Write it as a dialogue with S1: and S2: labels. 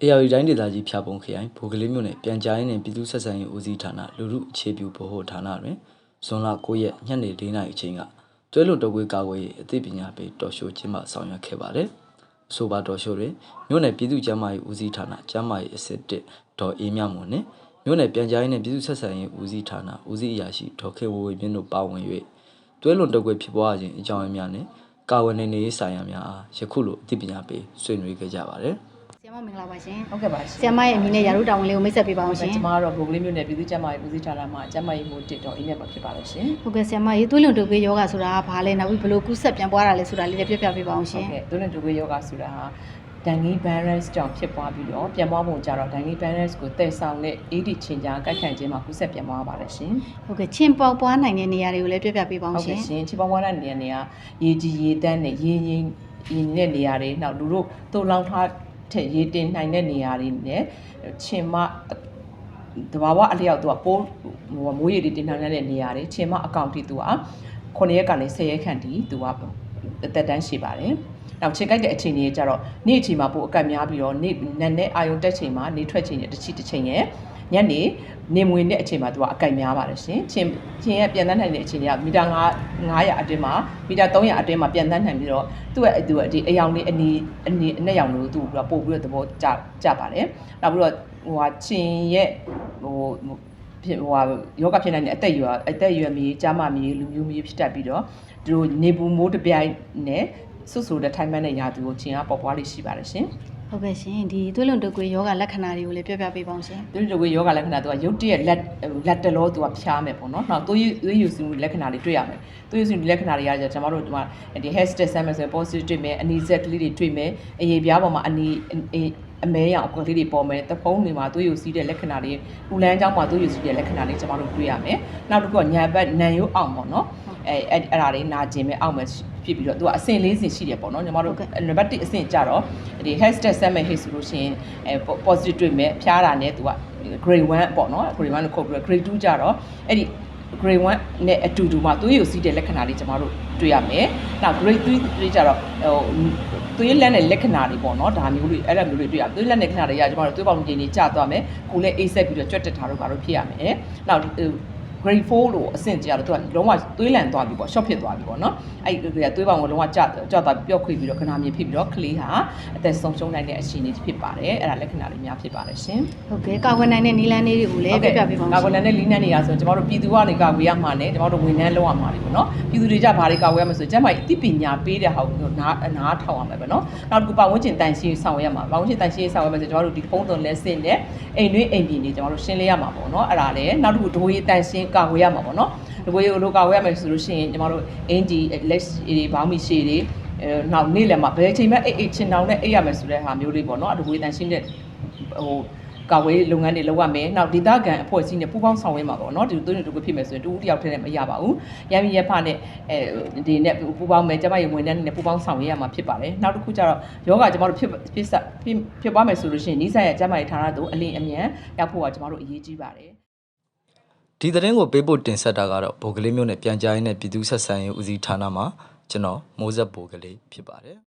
S1: AR တိုင်းဒေသကြီးဖြာပုံခရိုင်ဗိုလ်ကလေးမြို့နယ်ပြန်ကြားရေးနဲ့ပြည်သူ့ဆက်ဆံရေးဦးစီးဌာနလူထုအခြေပြုဗဟိုဌာနတွင်ဇွန်လ9ရက်ညနေ4:00နာရီအချိန်ကတွဲလွန်တော်ကွေးကာကွယ်ရေးအသိပညာပေးတော်ရှိုးကျင်းပဆောင်ရွက်ခဲ့ပါတယ်။အဆိုပါတော်ရှိုးတွင်မြို့နယ်ပြည်သူ့ကျန်းမာရေးဦးစီးဌာနကျန်းမာရေးအစစ်1ဒေါ်အေးမြမွန်နှင့်မြို့နယ်ပြန်ကြားရေးနဲ့ပြည်သူ့ဆက်ဆံရေးဦးစီးဌာနဦးစီးအရာရှိဒေါ်ခေဝဝေမြင့်တို့ပါဝင်၍တွဲလွန်တော်ကွေးဖြစ်ပွားခြင်းအကြောင်းအရာများနှင့်ကာဝယ်နေရေးဆိုင်ရာများအားယခုလိုအသိပညာပေးဆွေးနွေးခဲ့ကြပါတယ်။
S2: ဆရာမမင်္ဂလာပါရှင်
S3: ဟုတ်ကဲ့ပါရှင်
S2: ဆရာမရဲ့အမည်နဲ့ရာထူးတာဝန်လေးကိုမိတ်ဆက်ပေးပါအောင်ရှင်
S3: ကျွန်မကတော့ဗိုလ်ကလေးမြို့နယ်ပြည်သူ့ကျန်းမာရေးဦးစီးဌာနမှာကျန်းမာရေးမှု1တော့အင်းမြတ်ပါဖြစ်ပါလို့ရှင်
S2: ဟုတ်ကဲ့ဆရာမရေသွေးလွန်တုပ်ကွေးယောဂဆိုတာဘာလဲနောက်ပြီးဘယ်လိုကူးဆက်ပြန်ပွားတာလဲဆိုတာလေးလည်းပြပြပေးပါအောင်ရှင်
S3: ဟုတ်ကဲ့သွေးလွန်တုပ်ကွေးယောဂဆိုတာဟာဒန်ဂီဗိုင်းရပ်စ်ကြောင့်ဖြစ်ပွားပြီးတော့ပြန်ပွားပုံကြတော့ဒန်ဂီဗိုင်းရပ်စ်ကိုတည်ဆောင်တဲ့ AD ချင်းကြားကိုက်ခံခြင်းမှာကူးဆက်ပြန်ပွားပါတယ်ရှင်
S2: ဟုတ်ကဲ့ချင်းပေါက်ပွားနိုင်တဲ့နေရာတွေကိုလည်းပြပြပေးပါအောင်ရှင်
S3: ဟုတ်ကဲ့ရှင်ချင်းပေါက်ပွားတဲ့နေရာတွေကရေကြီးရေတန်းနဲ့ရေငိမ့်တဲ့နေရာတွေနောက်လူတို့တူလောင်ထားတဲ့ရေတင်နိုင်တဲ့နေရာတွေနဲ့ချင်းမတဘာဝအလျောက်သူကပိုးမိုးရေတွေတင်နိုင်တဲ့နေရာတွေချင်းမအကောင့်တီသူက9ရက်ကနေ10ရက်ခန့်တီသူကအသက်တန်းရှိပါတယ်နောက်ချိန်ကြိုက်တဲ့အချိန်တွေကျတော့နေ့အချိန်မှာပိုအကတ်များပြီးတော့နေ့နက်နဲ့အာယုံတက်ချိန်မှာနေထွက်ချိန်တစ်ချိန်ရဲ့ညနေနေမွေတဲ့အချိန်မှာသူကအကတ်များပါတယ်ရှင်ချင်းရဲ့ပြန်တန်းနိုင်တဲ့အချိန်တွေကမီတာ900အတွင်းမှာမီတာ300အတွင်းမှာပြန်တန်းနိုင်ပြီးတော့သူ့ရဲ့ဒီအယောင်လေးအနက်ရောင်လို့သူကပို့ပြီးတော့သဘောကျပါတယ်နောက်ပြီးတော့ချင်းရဲ့ယောဂဖြစ်နိုင်တဲ့အသက်အရွယ်မြေကြားမမြေလူမျိုးမြေဖြစ်တတ်ပြီးတော့သူတို့နေပူမိုးတပြိုင်နဲ့ဆွဆိုတဲ့ထိုင်မှန်တဲ့ရာသီကိုချင်းကပေါ်ပွားလေးရှိပါတယ်ရှင်
S2: ဟုတ်ကဲ့ရှင်ဒီသွေးလွန်တုပ်ကွေးယောဂလက္ခဏာတွေကိုလည်းပြပြပေးပါအောင်ရှင်
S3: သွေးလွန်တုပ်ကွေးယောဂလက္ခဏာသူကရုတ်တရက်လက်တလောသူကဖျားမယ်ပေါ့နော်နောက်သွေးယူစီမှုလက္ခဏာတွေတွေ့ရမယ်သွေးယူစီမှုလက္ခဏာတွေကကျွန်တော်တို့ဒီမှာဒီ health test ဆမ်းမယ်ဆိုရင် positive တွေ့မယ်အနီစက်ကလေးတွေတွေ့မယ်အရေပြားပေါ်မှာအမဲရောင်အကွက်ကလေးတွေပေါ်မယ်တဖုံးတွေမှာသွေးယူစီးတဲ့လက္ခဏာတွေပူလန်းကြောင်းမှာသွေးယူစီးတဲ့လက္ခဏာတွေကျွန်တော်တို့တွေ့ရမယ်နောက်တစ်ခုကညာဘက်နံရိုးအောင်ပေါ့နော်အဲ့ဒါတွေနာကျင်မဲ့အောက်မဲ့ဖြစ်ပြီးတော့သူကအဆင့်၄ဆင့်ရှိတယ်ပေါ့နော်ညီမတို့နံပါတ်1အဆင့်ကြတော့ဒီ health test ဆမ်းမဲ့ hit ဆိုလို့ရှိရင် positive တွေ့မယ်ဖျားတာနဲ့သူက grade 1ပေါ့နော် grade 1လို့ခေါ်ပြီးတော့ grade 2ကြတော့အဲ့ဒီ grade 1နဲ့အတူတူမှာသွေးရည်စီးတဲ့လက္ခဏာတွေကျွန်တော်တို့တွေ့ရမယ်။နောက် grade 3ကြတော့သွေးလက်နဲ့လက္ခဏာတွေပေါ့နော်ဒါမျိုးတွေအဲ့လိုမျိုးတွေတွေ့ရသွေးလက်နဲ့လက္ခဏာတွေကကျွန်တော်တို့သွေးပေါင်ကျင်တွေကျသွားမယ်။ကိုယ်လည်းအိတ်ဆက်ပြီးတော့ကြွက်တက်တာတို့ဘာလို့ဖြစ်ရမယ်။နောက်grade 4လို့အဆင့်ကြတော့သူကလုံးဝသွေးလန်သွားပြီပေါ့ short ဖြစ်သွားပြီပေါ့နော်အဲ့ဒီသွေးပေါင်ကိုလုံးဝကျသွားပျော့ခွေပြီးတော့ခဏမြေဖြစ်ပြီးတော့ကလေးဟာအသက်ဆုံးရှုံးနိုင်တဲ့အခြေအနေဖြစ်ပါတယ်အဲ့ဒါလက္ခဏာတွေများဖြစ်ပါတယ်ရှင်
S2: ဟုတ်ကဲ့ကာကွယ်နိုင်တဲ့နီလန်းလေးတွေကိုလည်းပြပြပေးပါအောင်ရှင်
S3: ကာကွယ်နိုင်တဲ့နီလန်းတွေကဆိုကျွန်တော်တို့ပြည်သူကနေကာကွယ်ရမှာနဲ့ကျွန်တော်တို့ဝန်ထမ်းလုပ်ရမှာတွေပေါ့နော်ပြည်သူတွေကြဘာတွေကာကွယ်ရမလဲဆိုကျန်းမာရေးအသိပညာပေးတဲ့ဟာကိုနားထောင်ရမှာပဲနော်နောက်တစ်ခုပတ်ဝန်းကျင်တန်ရှင်းဆောင်ရမှာပတ်ဝန်းကျင်တန်ရှင်းဆောင်ရမှာဆိုကျွန်တော်တို့ဒီဖုံးသွန်လက်စင်နဲ့အိမ်တွင်းအိမ်ပြင်တွေကျွန်တော်တို့ရှင်းလင်းရမှာပေါ့နော်အဲ့ဒါလည်းနောက်တစ်ခုဒိုးရေးတန်ရှင်းကာကွယ်ရမှာပေါ့နော်ဒီကိုလိုကာဝယ်ရမယ်ဆိုလို့ရှိရင်ကျွန်တော်တို့အင်ဂျီလက်တွေဘောင်းမီရှည်တွေနောက်နေ့လယ်မှာဘယ်ချိန်မှအိတ်ချင်တောင်နဲ့အိတ်ရမယ်ဆိုတဲ့ဟာမျိုးလေးပေါ့နော်ဒီကိုတန်ရှင်းတဲ့ကာဝယ်လုပ်ငန်းတွေလုပ်ရမယ်နောက်ဒေသခံအဖွဲ့အစည်းနဲ့ပူးပေါင်းဆောင်ရွက်မှာပေါ့နော်ဒီသွေးတွေဖြစ်မယ်ဆိုရင်တူဦးတယောက်တည်းနဲ့မရပါဘူးရမ်းရဖနဲ့ဒီနဲ့ပူးပေါင်းမယ်ကျမရေဝန်ထမ်းတွေနဲ့ပူးပေါင်းဆောင်ရွက်ရမှာဖြစ်ပါတယ်နောက်တစ်ခုကျတော့ယောဂကျွန်တော်တို့ဖြစ်ပွားမယ်ဆိုလို့ရှိရင်နီးစပ်ရကျမရေဌာနတို့အလင်းအမြန်ရောက်ဖို့ကကျွန်တော်တို့အရေးကြီးပါတယ်
S1: ဒီသတင်းကိုပေးပို့တင်ဆက်တာကတော့ဗိုလ်ကလေးမျိုးနဲ့ပြန်ကြားရေးနဲ့ပြည်သူ့ဆက်ဆံရေးဦးစီးဌာနမှာကျွန်တော်မိုးဆက်ဗိုလ်ကလေးဖြစ်ပါတယ်